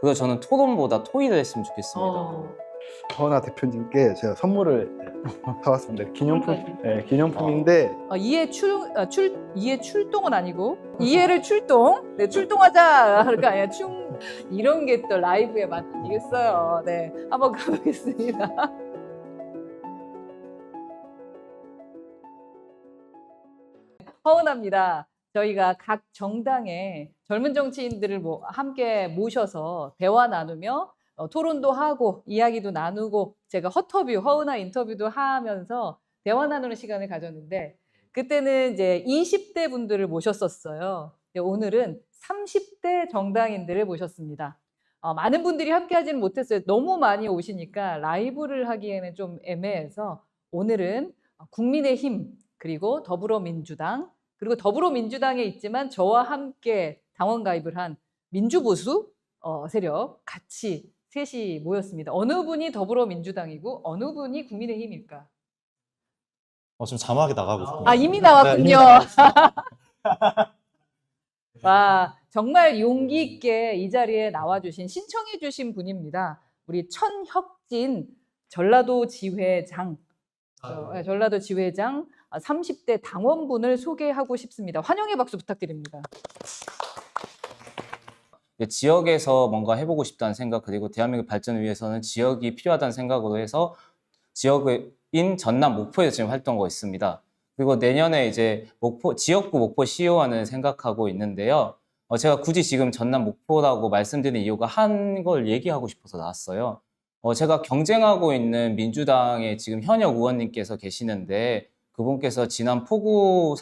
그래서 저는 토론보다 토의를 했으면 좋겠습니다. 허은하 대표님께 제가 선물을 사왔습니다. 기념품, 네, 기념품인데 이해 출동은 아니고 이해를 출동. 네, 출동하자. 그러니까 아니야. 이런 게 또 라이브에 맞겠어요. 네, 한번 가보겠습니다. 허은하입니다. 저희가 각 정당의 젊은 정치인들을 함께 모셔서 대화 나누며 토론도 하고 이야기도 나누고 제가 허은하 인터뷰도 하면서 대화 나누는 시간을 가졌는데 그때는 이제 20대 분들을 모셨었어요. 오늘은 30대 정당인들을 모셨습니다. 많은 분들이 함께 하지는 못했어요. 너무 많이 오시니까 라이브를 하기에는 좀 애매해서 오늘은 국민의힘 그리고 더불어민주당 그리고 더불어민주당에 있지만 저와 함께 당원 가입을 한 민주보수 세력 같이 셋이 모였습니다. 어느 분이 더불어민주당이고 어느 분이 국민의힘일까? 좀 자막이 나가고 있습니다. 이미 나왔군요. 와, 정말 용기 있게 이 자리에 나와주신 신청해 주신 분입니다. 우리 천혁진 전라도 지회장. 전라도 지회장 30대 당원분을 소개하고 싶습니다. 환영의 박수 부탁드립니다. 지역에서 뭔가 해보고 싶다는 생각 그리고 대한민국 발전을 위해서는 지역이 필요하다는 생각으로 해서 지역인 전남 목포에서 지금 활동하고 있습니다. 그리고 내년에 이제 지역구 목포 시의원을 생각하고 있는데요. 제가 굳이 지금 전남 목포라고 말씀드린 이유가 한 걸 얘기하고 싶어서 나왔어요. 제가 경쟁하고 있는 민주당의 지금 현역 의원님께서 계시는데 그분께서 지난 폭우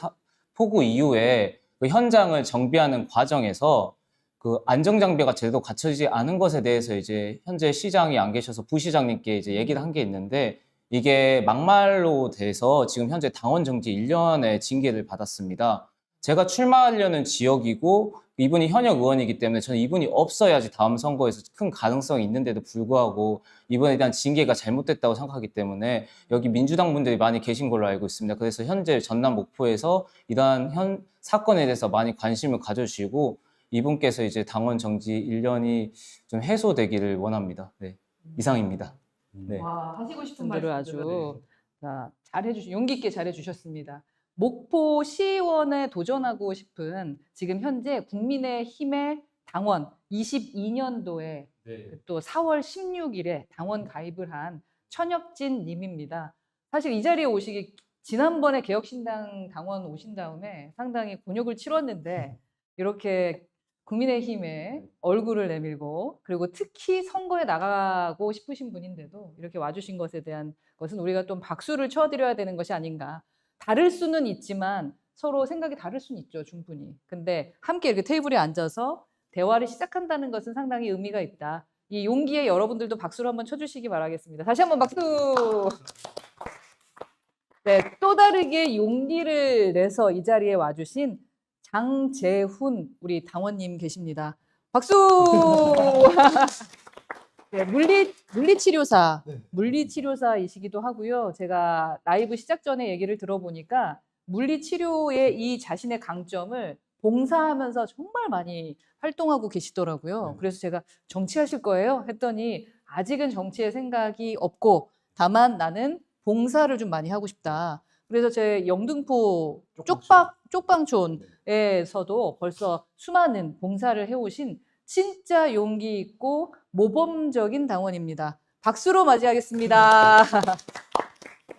이후에 그 현장을 정비하는 과정에서 그 안정장비가 제대로 갖춰지지 않은 것에 대해서 이제 현재 시장이 안 계셔서 부시장님께 이제 얘기를 한 게 있는데 이게 막말로 돼서 지금 현재 당원 정지 1년의 징계를 받았습니다. 제가 출마하려는 지역이고 이분이 현역 의원이기 때문에 저는 이분이 없어야지 다음 선거에서 큰 가능성이 있는데도 불구하고 이번에 대한 징계가 잘못됐다고 생각하기 때문에 여기 민주당 분들이 많이 계신 걸로 알고 있습니다. 그래서 현재 전남 목포에서 이러한 사건에 대해서 많이 관심을 가져주시고 이분께서 이제 당원 정지 1년이 좀 해소되기를 원합니다. 네, 이상입니다. 네. 와, 하시고 싶은 말을 아주 용기 있게 잘해주셨습니다. 목포 시의원에 도전하고 싶은 지금 현재 국민의힘의 당원 22년도에 또 4월 16일에 당원 가입을 한 천혁진 님입니다. 사실 이 자리에 오시기 지난번에 개혁신당 당원 오신 다음에 상당히 곤욕을 치렀는데 이렇게 국민의힘에 얼굴을 내밀고 그리고 특히 선거에 나가고 싶으신 분인데도 이렇게 와주신 것에 대한 것은 우리가 좀 박수를 쳐드려야 되는 것이 아닌가. 다를 수는 있지만 서로 생각이 다를 수는 있죠, 충분히. 근데 함께 이렇게 테이블에 앉아서 대화를 시작한다는 것은 상당히 의미가 있다. 이 용기에 여러분들도 박수를 한번 쳐주시기 바라겠습니다. 다시 한번 박수! 네, 또 다르게 용기를 내서 이 자리에 와주신 장재훈 우리 당원님 계십니다. 박수! 네, 물리치료사, 물리치료사이시기도 하고요. 제가 라이브 시작 전에 얘기를 들어보니까 물리치료의 이 자신의 강점을 봉사하면서 정말 많이 활동하고 계시더라고요. 그래서 제가 정치하실 거예요? 했더니 아직은 정치에 생각이 없고 다만 나는 봉사를 좀 많이 하고 싶다. 그래서 제 영등포 쪽방촌에서도 벌써 수많은 봉사를 해오신 진짜 용기 있고 모범적인 당원입니다. 박수로 맞이하겠습니다.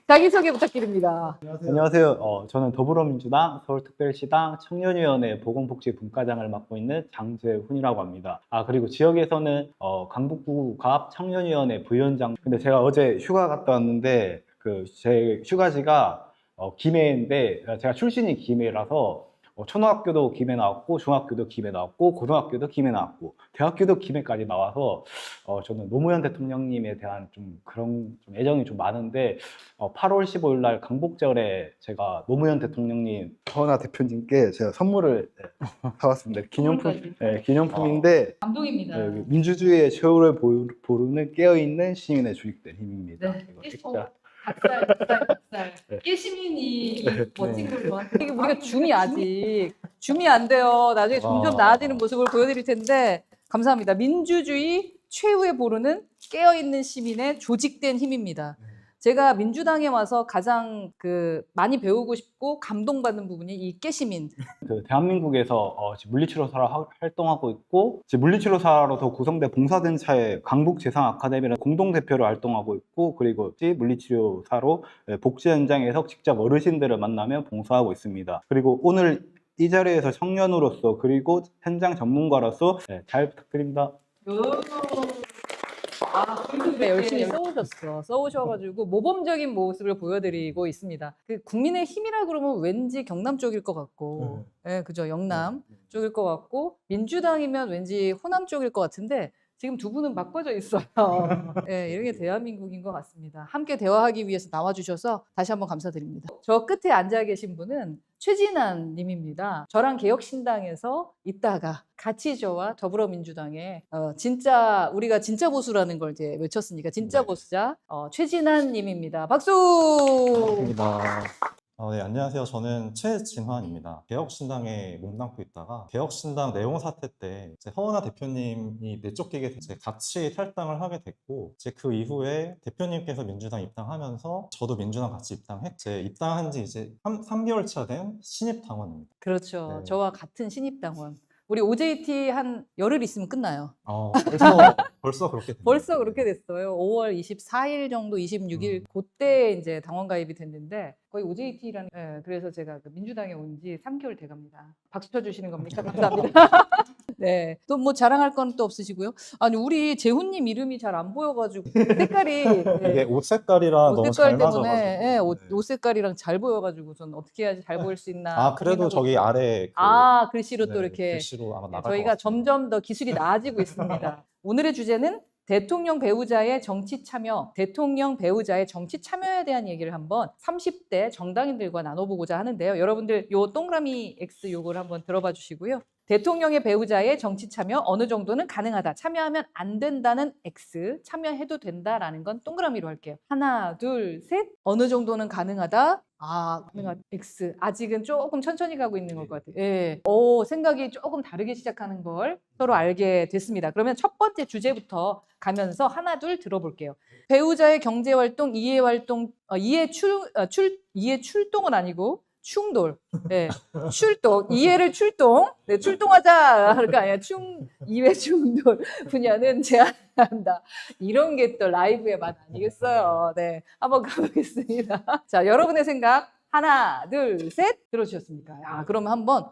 자기소개 부탁드립니다. 안녕하세요. 저는 더불어민주당 서울특별시당 청년위원회 보건복지분과장을 맡고 있는 장재훈이라고 합니다. 그리고 지역에서는 강북구 갑 청년위원회 부위원장. 근데 제가 어제 휴가 갔다 왔는데 제 휴가지가 김해인데 제가 출신이 김해라서 초등학교도 김해 나왔고 중학교도 김해 나왔고 고등학교도 김해 나왔고 대학교도 김해까지 나와서 저는 노무현 대통령님에 대한 그런 애정이 좀 많은데 8월 15일 날 강복절에 제가 노무현 대통령님 허은하 대표님께 제가 선물을 사왔습니다. 기념품인데 감동입니다. 민주주의의 최후를 보루는 깨어있는 시민의 주입된 힘입니다. 네. 이거 진짜 박살. 깨시민이 멋진 걸 좋아하는데 우리가 줌이 안 돼요. 나중에 점점 나아지는 모습을 보여드릴 텐데 감사합니다. 민주주의 최후의 보루는 깨어있는 시민의 조직된 힘입니다. 제가 민주당에 와서 가장 많이 배우고 싶고 감동받는 부분이 이 깨시민. 대한민국에서 지금 물리치료사로 활동하고 있고, 지금 물리치료사로서 구성된 봉사단체의 강북재상아카데미를 공동대표로 활동하고 있고, 그리고 물리치료사로 복지 현장에서 직접 어르신들을 만나며 봉사하고 있습니다. 그리고 오늘 이 자리에서 청년으로서 그리고 현장 전문가로서 잘 부탁드립니다. 네, 열심히 써오셔가지고 모범적인 모습을 보여드리고 있습니다. 국민의 힘이라 그러면 왠지 경남 쪽일 것 같고, 예, 그죠, 영남 쪽일 것 같고, 민주당이면 왠지 호남 쪽일 것 같은데 지금 두 분은 바꿔져 있어요. 예, 이런 게 대한민국인 것 같습니다. 함께 대화하기 위해서 나와주셔서 다시 한번 감사드립니다. 저 끝에 앉아 계신 분은 최진한 님입니다. 저랑 개혁신당에서 있다가 같이 저와 더불어민주당에 진짜 우리가 진짜 보수라는 걸 이제 외쳤으니까 진짜 보수자 최진한 님입니다. 박수! 반갑습니다. 네, 안녕하세요. 저는 최진환입니다. 개혁신당에 몸담고 있다가 개혁신당 내용 사태 때 이제 허은하 대표님이 내쫓기게 돼서 이제 같이 탈당을 하게 됐고, 이제 그 이후에 대표님께서 민주당 입당하면서 저도 민주당 같이 입당했제 입당한 지 이제 3개월 차 된 신입 당원입니다. 그렇죠. 네. 저와 같은 신입당원. 우리 OJT 한 열흘 있으면 끝나요. 벌써 그렇게 됐네요. 벌써 그렇게 됐어요. 5월 24일 정도, 26일 그때 이제 당원 가입이 됐는데 거의 OJT라는 그래서 제가 민주당에 온 지 3개월 돼갑니다. 박수 쳐주시는 겁니까? 감사합니다. 네, 또 뭐 자랑할 건 또 없으시고요. 아니 우리 재훈님 이름이 잘 안 보여가지고 색깔이 이게 옷 색깔이랑 옷 너무 색깔 잘 때문에 맞아가지고. 옷 색깔이 잘 보여가지고 전 어떻게 해야지 잘 보일 수 있나. 그래도 고민하고 저기 있어요. 아래 글씨로 또 네, 이렇게 글씨로 아마 나갈 것 저희가 같습니다. 점점 더 기술이 나아지고 있습니다. 오늘의 주제는 대통령 배우자의 정치 참여, 대통령 배우자의 정치 참여에 대한 얘기를 한번 30대 정당인들과 나눠보고자 하는데요. 여러분들 요 동그라미 X 요걸 한번 들어봐 주시고요. 대통령의 배우자의 정치 참여 어느 정도는 가능하다. 참여하면 안 된다는 X, 참여해도 된다라는 건 동그라미로 할게요. 하나, 둘, 셋. 어느 정도는 가능하다. 가능하다. X. 아직은 조금 천천히 가고 있는 것 같아요. 예. 생각이 조금 다르게 시작하는 걸 서로 알게 됐습니다. 그러면 첫 번째 주제부터 가면서 하나, 둘 들어볼게요. 배우자의 경제활동, 이해활동, 이해 출동은 아니고 충돌. 네. 출동. 이해를 출동. 네, 출동하자. 그러니까 아니야. 이해 충돌 분야는 제한한다. 이런 게 또 라이브의 맛 아니겠어요. 네. 한번 가보겠습니다. 자, 여러분의 생각. 하나, 둘, 셋. 들어주셨습니까? 그러면 한번,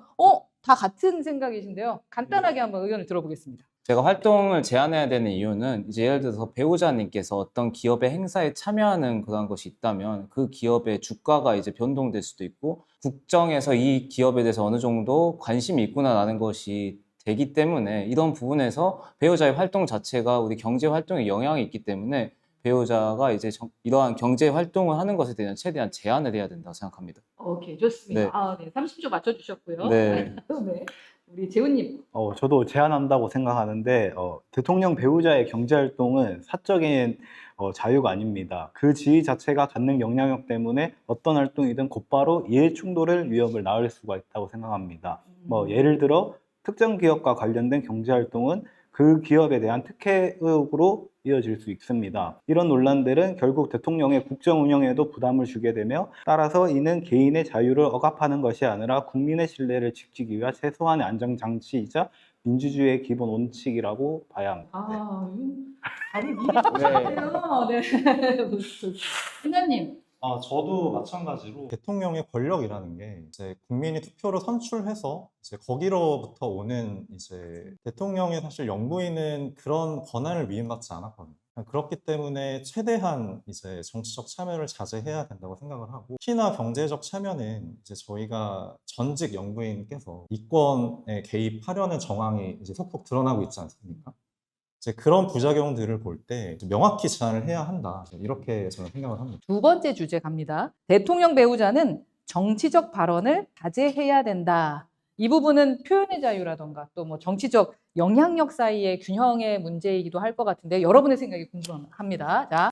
다 같은 생각이신데요. 간단하게 한번 의견을 들어보겠습니다. 제가 활동을 제한해야 되는 이유는 이제 예를 들어서 배우자님께서 어떤 기업의 행사에 참여하는 그런 것이 있다면 그 기업의 주가가 이제 변동될 수도 있고 국정에서 이 기업에 대해서 어느 정도 관심이 있구나라는 것이 되기 때문에 이런 부분에서 배우자의 활동 자체가 우리 경제 활동에 영향이 있기 때문에 배우자가 이제 이러한 경제 활동을 하는 것에 대한 최대한 제한을 해야 된다고 생각합니다. 오케이, 좋습니다. 네. 네, 30초 맞춰주셨고요. 네. 네. 우리 재훈님. 저도 제안한다고 생각하는데 대통령 배우자의 경제활동은 사적인 자유가 아닙니다. 그 지위 자체가 갖는 영향력 때문에 어떤 활동이든 곧바로 이해 충돌을 위험을 낳을 수가 있다고 생각합니다. 예를 들어 특정 기업과 관련된 경제활동은 그 기업에 대한 특혜 의혹으로 이어질 수 있습니다. 이런 논란들은 결국 대통령의 국정 운영에도 부담을 주게 되며 따라서 이는 개인의 자유를 억압하는 것이 아니라 국민의 신뢰를 지키기 위한 최소한의 안정장치이자 민주주의의 기본 원칙이라고 봐야 합니다. 아니 미리 네. 신장님. 저도 마찬가지로 대통령의 권력이라는 게 이제 국민이 투표로 선출해서 이제 거기로부터 오는 이제 대통령의 사실 영부인은 그런 권한을 위임받지 않았거든요. 그렇기 때문에 최대한 이제 정치적 참여를 자제해야 된다고 생각을 하고, 특히나 경제적 참여는 이제 저희가 전직 영부인께서 이권에 개입하려는 정황이 이제 속속 드러나고 있지 않습니까? 이제 그런 부작용들을 볼 때 명확히 제한을 해야 한다. 이렇게 저는 생각을 합니다. 두 번째 주제 갑니다. 대통령 배우자는 정치적 발언을 자제해야 된다. 이 부분은 표현의 자유라던가 또 뭐 정치적 영향력 사이의 균형의 문제이기도 할 것 같은데 여러분의 생각이 궁금합니다. 자,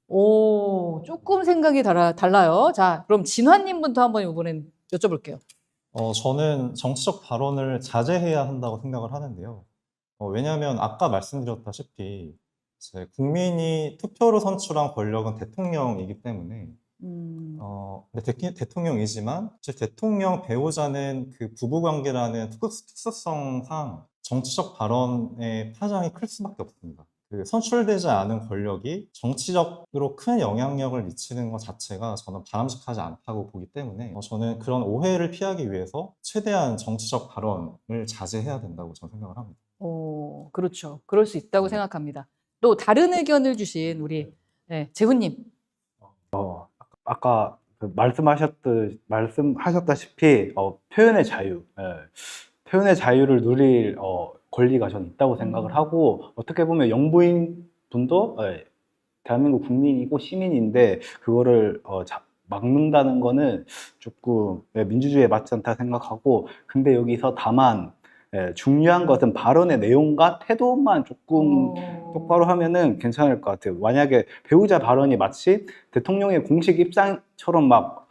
조금 생각이 달라요. 자, 그럼 진환님부터 한번 이번엔 여쭤볼게요. 저는 정치적 발언을 자제해야 한다고 생각을 하는데요. 왜냐하면 아까 말씀드렸다시피 이제 국민이 투표로 선출한 권력은 대통령이기 때문에 근데 대통령이지만 사실 대통령 배우자는 그 부부관계라는 특수성상 정치적 발언의 파장이 클 수밖에 없습니다. 그 선출되지 않은 권력이 정치적으로 큰 영향력을 미치는 것 자체가 저는 바람직하지 않다고 보기 때문에 저는 그런 오해를 피하기 위해서 최대한 정치적 발언을 자제해야 된다고 저는 생각을 합니다. 그렇죠. 그럴 수 있다고 생각합니다. 또 다른 의견을 주신 우리 재훈님. 아까 그 말씀하셨다시피 표현의 자유, 표현의 자유를 누릴 권리가 저는 있다고 생각을 하고, 어떻게 보면 영부인 분도 대한민국 국민이고 시민인데 그거를 막는다는 거는 조금 민주주의에 맞지 않다 생각하고, 근데 여기서 다만 중요한 것은 발언의 내용과 태도만 조금 똑바로 하면은 괜찮을 것 같아요. 만약에 배우자 발언이 마치 대통령의 공식 입장처럼 막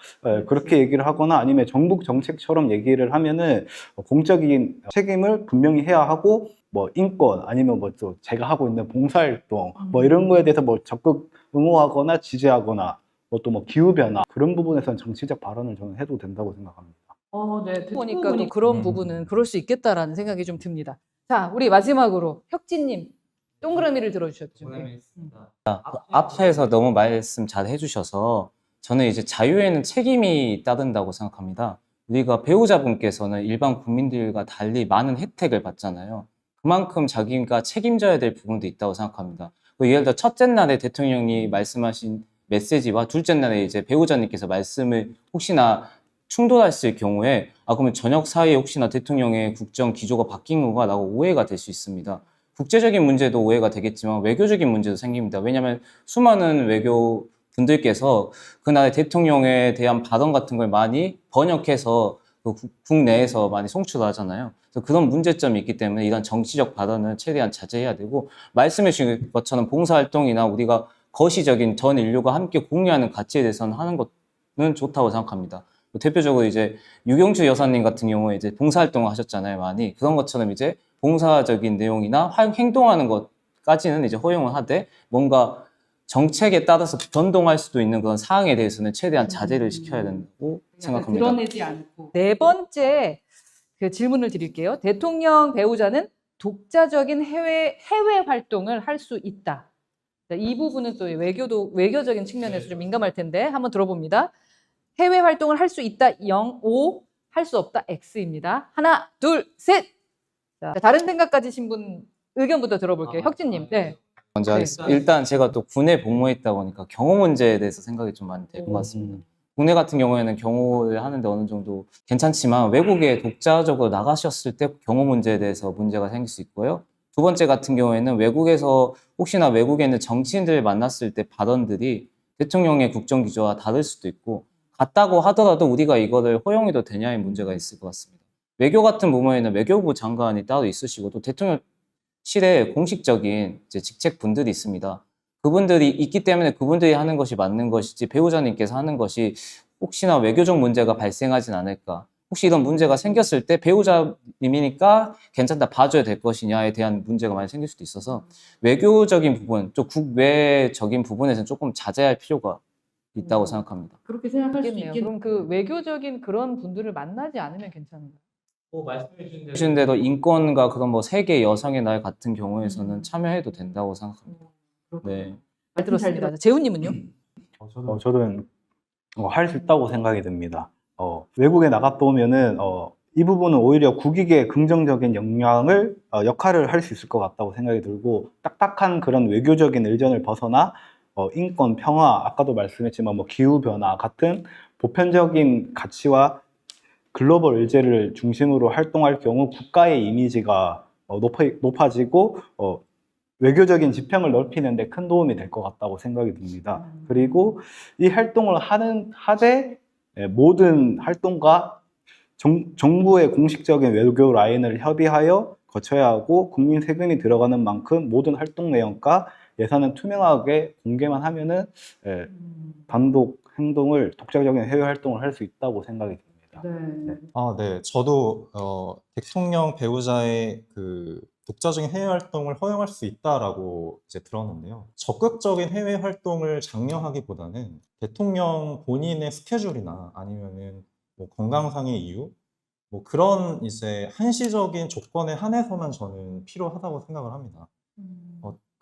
그렇게 얘기를 하거나 아니면 정부 정책처럼 얘기를 하면은 공적인 책임을 분명히 해야 하고, 뭐 인권 아니면 뭐 또 제가 하고 있는 봉사활동 뭐 이런 거에 대해서 뭐 적극 옹호하거나 지지하거나 뭐 또 뭐 기후변화 그런 부분에서는 정치적 발언을 저는 해도 된다고 생각합니다. 네. 보니까 또 그런 부분은 그럴 수 있겠다라는 생각이 좀 듭니다. 자, 우리 마지막으로 혁진님 동그라미를 들어주셨죠. 네. 앞에서 너무 말씀 잘 해주셔서 저는 이제 자유에는 책임이 따른다고 생각합니다. 우리가 배우자분께서는 일반 국민들과 달리 많은 혜택을 받잖아요. 그만큼 자기가 책임져야 될 부분도 있다고 생각합니다. 예를 들어 첫째 날에 대통령이 말씀하신 메시지와 둘째 날에 이제 배우자님께서 말씀을 혹시나 충돌했을 경우에 그러면 저녁 사이에 혹시나 대통령의 국정 기조가 바뀐 건가 라고 오해가 될 수 있습니다. 국제적인 문제도 오해가 되겠지만 외교적인 문제도 생깁니다. 왜냐하면 수많은 외교 분들께서 그날 대통령에 대한 발언 같은 걸 많이 번역해서 국내에서 많이 송출하잖아요. 그래서 그런 문제점이 있기 때문에 이런 정치적 발언은 최대한 자제해야 되고, 말씀해 주신 것처럼 봉사활동이나 우리가 거시적인 전 인류가 함께 공유하는 가치에 대해서는 하는 것은 좋다고 생각합니다. 대표적으로 이제 유경주 여사님 같은 경우에 이제 봉사활동을 하셨잖아요, 많이. 그런 것처럼 이제 봉사적인 내용이나 행동하는 것까지는 이제 허용을 하되, 뭔가 정책에 따라서 변동할 수도 있는 그런 사항에 대해서는 최대한 자제를 시켜야 된다고 생각합니다. 드러내지 않고. 네 번째 그 질문을 드릴게요. 대통령 배우자는 독자적인 해외 활동을 할 수 있다. 이 부분은 또 외교적인 측면에서 좀 민감할 텐데 한번 들어봅니다. 해외 활동을 할 수 있다 0, 5, 할 수 없다 X입니다. 하나, 둘, 셋. 자, 다른 생각 가지신 분 의견부터 들어볼게요. 혁진님. 네. 먼저 하겠습니다. 일단 제가 또 군에 복무했다 보니까 경호 문제에 대해서 생각이 좀 많이 될 것 같습니다. 국내 같은 경우에는 경호를 하는데 어느 정도 괜찮지만 외국에 독자적으로 나가셨을 때 경호 문제에 대해서 문제가 생길 수 있고요. 두 번째 같은 경우에는 외국에서 혹시나 외국에 있는 정치인들을 만났을 때 발언들이 대통령의 국정 기조와 다를 수도 있고, 같다고 하더라도 우리가 이거를 허용해도 되냐의 문제가 있을 것 같습니다. 외교 같은 부분에는 외교부 장관이 따로 있으시고 또 대통령실에 공식적인 이제 직책 분들이 있습니다. 그분들이 있기 때문에 그분들이 하는 것이 맞는 것이지 배우자님께서 하는 것이 혹시나 외교적 문제가 발생하진 않을까. 혹시 이런 문제가 생겼을 때 배우자님이니까 괜찮다 봐줘야 될 것이냐에 대한 문제가 많이 생길 수도 있어서 외교적인 부분, 또 국외적인 부분에서는 조금 자제할 필요가 있다고 생각합니다. 그렇게 생각할 수 있겠네요. 그럼 그 외교적인 그런 분들을 만나지 않으면 괜찮은가요? 말씀해 주신 대로 인권과 그런 뭐 세계 여성의 날 같은 경우에서는 참여해도 된다고 생각합니다. 네. 잘 들었습니다. 재훈님은요? 저는 할 수 있다고 생각이 듭니다. 외국에 나갔다 오면은 이 부분은 오히려 국익에 긍정적인 역할을 할 수 있을 것 같다고 생각이 들고, 딱딱한 그런 외교적인 의전을 벗어나 인권, 평화, 아까도 말씀했지만 뭐 기후변화 같은 보편적인 가치와 글로벌 의제를 중심으로 활동할 경우 국가의 이미지가 높아지고 외교적인 지평을 넓히는 데 큰 도움이 될 것 같다고 생각이 듭니다. 그리고 이 활동을 하되 모든 활동과 정부의 공식적인 외교 라인을 협의하여 거쳐야 하고, 국민 세금이 들어가는 만큼 모든 활동 내용과 예산은 투명하게 공개만 하면은 단독 행동을, 독자적인 해외 활동을 할 수 있다고 생각이 듭니다. 네. 네. 저도 대통령 배우자의 독자적인 해외 활동을 허용할 수 있다라고 이제 들었는데요. 적극적인 해외 활동을 장려하기보다는 대통령 본인의 스케줄이나 아니면은 뭐 건강상의 이유, 뭐 그런 이제 한시적인 조건에 한해서만 저는 필요하다고 생각을 합니다.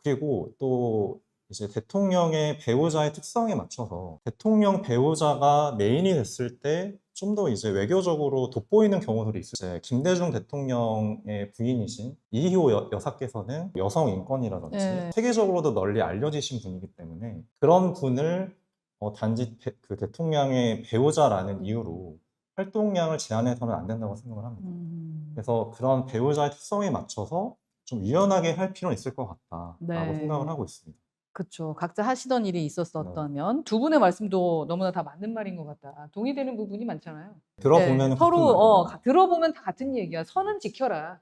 그리고 또 이제 대통령의 배우자의 특성에 맞춰서 대통령 배우자가 메인이 됐을 때 좀 더 이제 외교적으로 돋보이는 경우들이 있어요. 이제 김대중 대통령의 부인이신 이희호 여사께서는 여성 인권이라든지 네. 세계적으로도 널리 알려지신 분이기 때문에 그런 분을 단지 그 대통령의 배우자라는 이유로 활동량을 제한해서는 안 된다고 생각을 합니다. 그래서 그런 배우자의 특성에 맞춰서 좀 유연하게 할 필요는 있을 것 같다라고 네. 생각을 하고 있습니다. 그쵸. 각자 하시던 일이 있었었다면 두 분의 말씀도 너무나 다 맞는 말인 것 같다. 동의되는 부분이 많잖아요. 들어보면 네, 서로 들어보면 다 같은 얘기야. 선은 지켜라.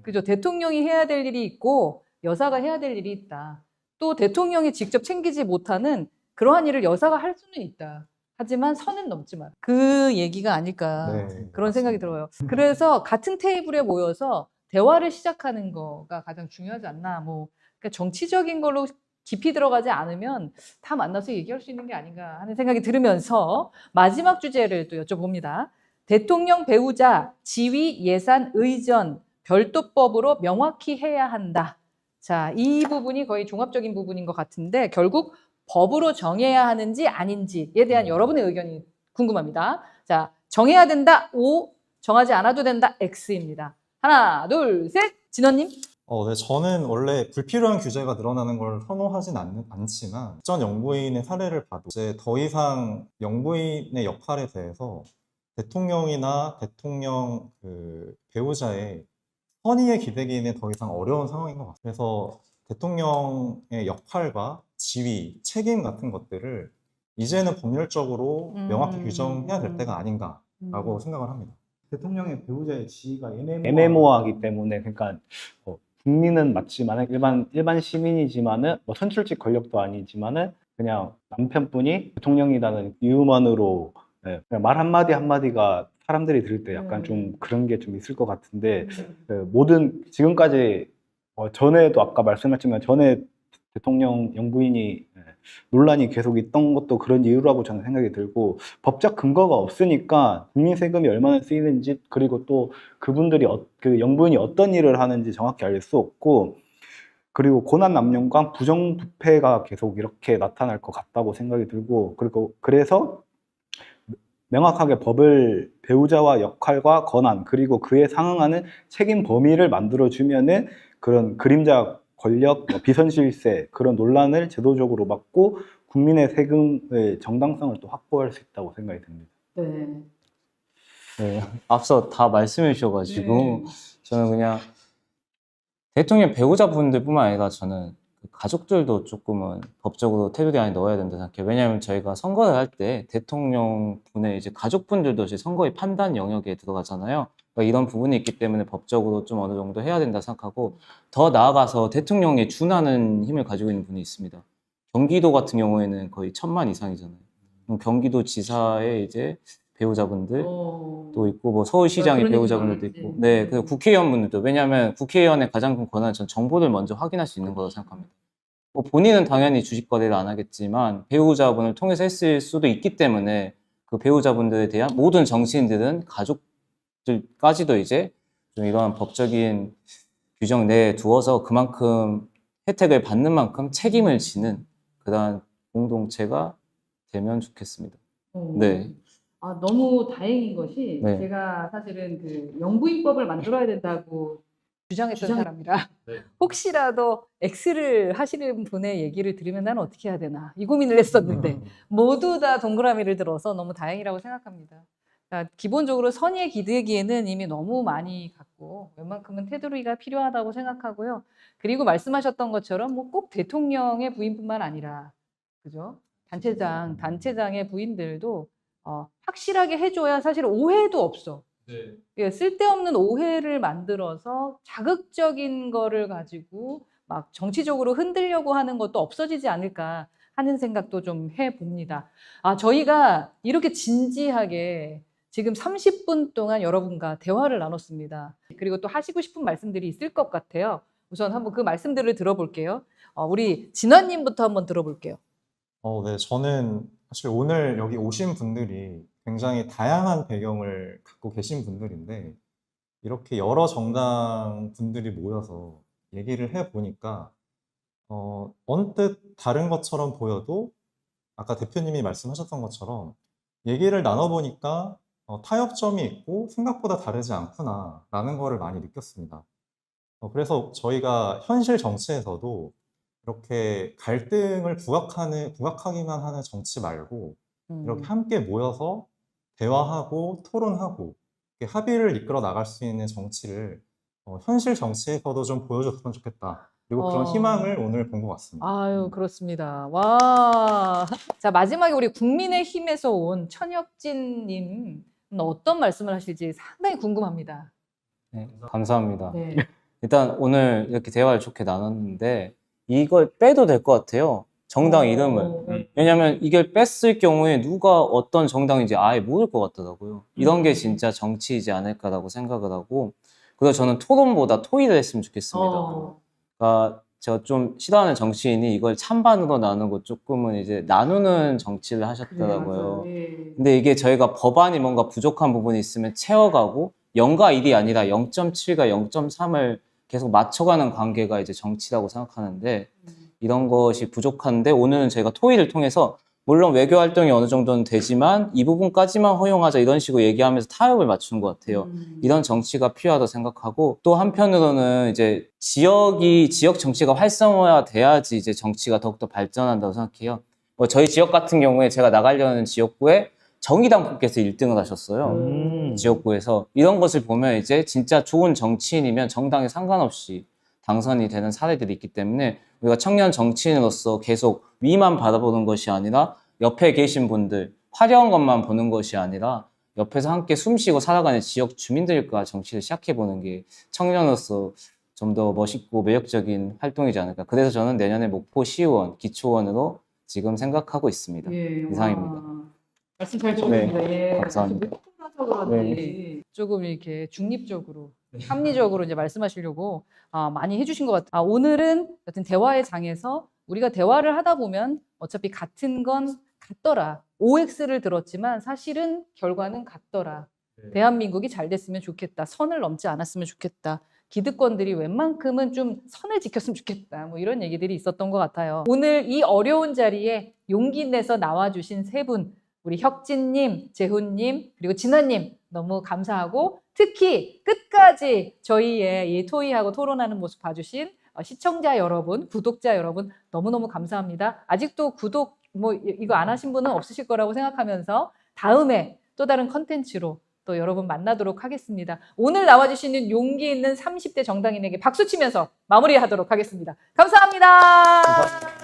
그죠? 대통령이 해야 될 일이 있고 여사가 해야 될 일이 있다. 또 대통령이 직접 챙기지 못하는 그러한 일을 여사가 할 수는 있다. 하지만 선은 넘지 마라. 그 얘기가 아닐까 네, 그런 생각이 맞습니다. 들어요. 그래서 같은 테이블에 모여서 대화를 시작하는 거가 가장 중요하지 않나. 뭐 그러니까 정치적인 걸로 깊이 들어가지 않으면 다 만나서 얘기할 수 있는 게 아닌가 하는 생각이 들으면서 마지막 주제를 또 여쭤봅니다. 대통령 배우자 지위 예산 의전 별도법으로 명확히 해야 한다. 자, 이 부분이 거의 종합적인 부분인 것 같은데 결국 법으로 정해야 하는지 아닌지에 대한 여러분의 의견이 궁금합니다. 자, 정해야 된다 O, 정하지 않아도 된다 X입니다. 하나, 둘, 셋. 진원님. 네, 저는 원래 불필요한 규제가 늘어나는 걸 선호하진 않지만 국전 영부인의 사례를 봐도 이제 더 이상 영부인의 역할에 대해서 대통령이나 대통령 그 배우자의 선의에 기대기는 더 이상 어려운 상황인 것 같아요. 그래서 대통령의 역할과 지위, 책임 같은 것들을 이제는 법률적으로 명확히 규정해야 될 때가 아닌가라고 생각을 합니다. 대통령의 배우자의 지위가 애매모호하기 때문에 그러니까 국민은 맞지만은 일반 시민이지만은 뭐 선출직 권력도 아니지만은 그냥 남편분이 대통령이라는 이유만으로 네, 그냥 말 한마디 한마디가 사람들이 들을 때 약간 좀 그런 게 좀 있을 것 같은데 그 모든 지금까지 전에도 아까 말씀하셨지만 전에 대통령 영부인이 논란이 계속 있던 것도 그런 이유라고 저는 생각이 들고 법적 근거가 없으니까 국민 세금이 얼마나 쓰이는지 그리고 또 그분들이 그 영부인이 어떤 일을 하는지 정확히 알 수 없고 그리고 고난남용과 부정부패가 계속 이렇게 나타날 것 같다고 생각이 들고 그리고 그래서 명확하게 법을 배우자와 역할과 권한 그리고 그에 상응하는 책임 범위를 만들어주면은 그런 그림자 권력, 비선실세 그런 논란을 제도적으로 막고 국민의 세금의 정당성을 또 확보할 수 있다고 생각이 듭니다. 네. 네, 앞서 다 말씀해 주셔가지고 네. 저는 그냥 대통령 배우자분들뿐만 아니라 저는 그 가족들도 조금은 법적으로 테두리 안에 넣어야 된다 생각해요. 왜냐하면 저희가 선거를 할 때 대통령 분의 이제 가족분들도 이제 선거의 판단 영역에 들어가잖아요. 그러니까 이런 부분이 있기 때문에 법적으로 좀 어느 정도 해야 된다 생각하고 더 나아가서 대통령에 준하는 힘을 가지고 있는 분이 있습니다. 경기도 같은 경우에는 거의 1,000만 이상이잖아요. 그럼 경기도 지사의 이제 배우자분들 또 있고 뭐 서울시장의 그런 배우자분들도 얘기 있고 많았지. 네, 그리고 국회의원분들도 왜냐하면 국회의원의 가장 큰 권한은 전 정보를 먼저 확인할 수 있는 거라고 생각합니다. 뭐 본인은 당연히 주식 거래를 안 하겠지만 배우자분을 통해서 했을 수도 있기 때문에 그 배우자분들에 대한 모든 정치인들은 가족들까지도 이제 좀 이러한 법적인 규정 내에 두어서 그만큼 혜택을 받는 만큼 책임을 지는 그러한 공동체가 되면 좋겠습니다. 네. 아, 너무 다행인 것이 네. 제가 사실은 그 영부인법을 만들어야 된다고 주장했던 사람이라 혹시라도 X를 하시는 분의 얘기를 들으면 나는 어떻게 해야 되나 이 고민을 했었는데 모두 다 동그라미를 들어서 너무 다행이라고 생각합니다. 그러니까 기본적으로 선의의 기대기에는 이미 너무 많이 갔고 웬만큼은 테두리가 필요하다고 생각하고요. 그리고 말씀하셨던 것처럼 뭐 꼭 대통령의 부인뿐만 아니라 그죠? 단체장의 부인들도 확실하게 해줘야 사실 오해도 없어. 예, 쓸데없는 오해를 만들어서 자극적인 거를 가지고 막 정치적으로 흔들려고 하는 것도 없어지지 않을까 하는 생각도 좀 해봅니다. 아, 저희가 이렇게 진지하게 지금 30분 동안 여러분과 대화를 나눴습니다. 그리고 또 하시고 싶은 말씀들이 있을 것 같아요. 우선 한번 그 말씀들을 들어볼게요. 우리 진원님부터 한번 들어볼게요. 네, 저는 사실 오늘 여기 오신 분들이 굉장히 다양한 배경을 갖고 계신 분들인데, 이렇게 여러 정당 분들이 모여서 얘기를 해보니까, 언뜻 다른 것처럼 보여도, 아까 대표님이 말씀하셨던 것처럼, 얘기를 나눠보니까 타협점이 있고 생각보다 다르지 않구나라는 거를 많이 느꼈습니다. 그래서 저희가 현실 정치에서도 이렇게 갈등을 부각하기만 하는 정치 말고 이렇게 함께 모여서 대화하고 토론하고 이렇게 합의를 이끌어 나갈 수 있는 정치를 현실 정치에서도 좀 보여줬으면 좋겠다. 그리고 그런 희망을 오늘 본 것 같습니다. 아유, 그렇습니다. 와. 자, 마지막에 우리 국민의힘에서 온 천혁진님 어떤 말씀을 하실지 상당히 궁금합니다. 네, 감사합니다. 네. 일단 오늘 이렇게 대화를 좋게 나눴는데 이걸 빼도 될 것 같아요. 정당 이름을. 왜냐하면 이걸 뺐을 경우에 누가 어떤 정당인지 아예 모를 것 같더라고요. 이런 게 진짜 정치이지 않을까라고 생각을 하고, 그래서 저는 토론보다 토의를 했으면 좋겠습니다. 그러니까 제가 좀 싫어하는 정치인이 이걸 찬반으로 나누고 조금은 이제 나누는 정치를 하셨더라고요. 근데 이게 저희가 법안이 뭔가 부족한 부분이 있으면 채워가고 0과 1이 아니라 0.7과 0.3을 계속 맞춰가는 관계가 이제 정치라고 생각하는데, 이런 것이 부족한데 오늘은 저희가 토의를 통해서 물론 외교 활동이 어느 정도는 되지만 이 부분까지만 허용하자 이런 식으로 얘기하면서 타협을 맞추는 것 같아요. 이런 정치가 필요하다고 생각하고, 또 한편으로는 이제 지역 정치가 활성화돼야지 이제 정치가 더욱더 발전한다고 생각해요. 뭐 저희 지역 같은 경우에 제가 나가려는 지역구에 정의당 분께서 1등을 하셨어요. 지역구에서. 이런 것을 보면 이제 진짜 좋은 정치인이면 정당에 상관없이 당선이 되는 사례들이 있기 때문에 우리가 청년 정치인으로서 계속 위만 바라보는 것이 아니라 옆에 계신 분들, 화려한 것만 보는 것이 아니라 옆에서 함께 숨쉬고 살아가는 지역 주민들과 정치를 시작해보는 게 청년으로서 좀 더 멋있고 매력적인 활동이지 않을까. 그래서 저는 내년에 목포 시의원, 기초원으로 지금 생각하고 있습니다. 이상입니다. 말씀 잘 들었습니다. 예. 감사합니다. 그런지 조금 이렇게 중립적으로, 합리적으로 이제 말씀하시려고 많이 해주신 것 같아요. 오늘은 여튼 대화의 장에서 우리가 대화를 하다 보면 어차피 같은 건 같더라. OX를 들었지만 사실은 결과는 같더라. 대한민국이 잘 됐으면 좋겠다. 선을 넘지 않았으면 좋겠다. 기득권들이 웬만큼은 좀 선을 지켰으면 좋겠다. 뭐 이런 얘기들이 있었던 것 같아요. 오늘 이 어려운 자리에 용기 내서 나와주신 세 분, 우리 혁진님, 재훈님, 그리고 진원님 너무 감사하고, 특히 끝까지 저희의 이 토의하고 토론하는 모습 봐주신 시청자 여러분, 구독자 여러분 너무너무 감사합니다. 아직도 구독 뭐 이거 안 하신 분은 없으실 거라고 생각하면서 다음에 또 다른 컨텐츠로 또 여러분 만나도록 하겠습니다. 오늘 나와주시는 용기 있는 30대 정당인에게 박수 치면서 마무리하도록 하겠습니다. 감사합니다.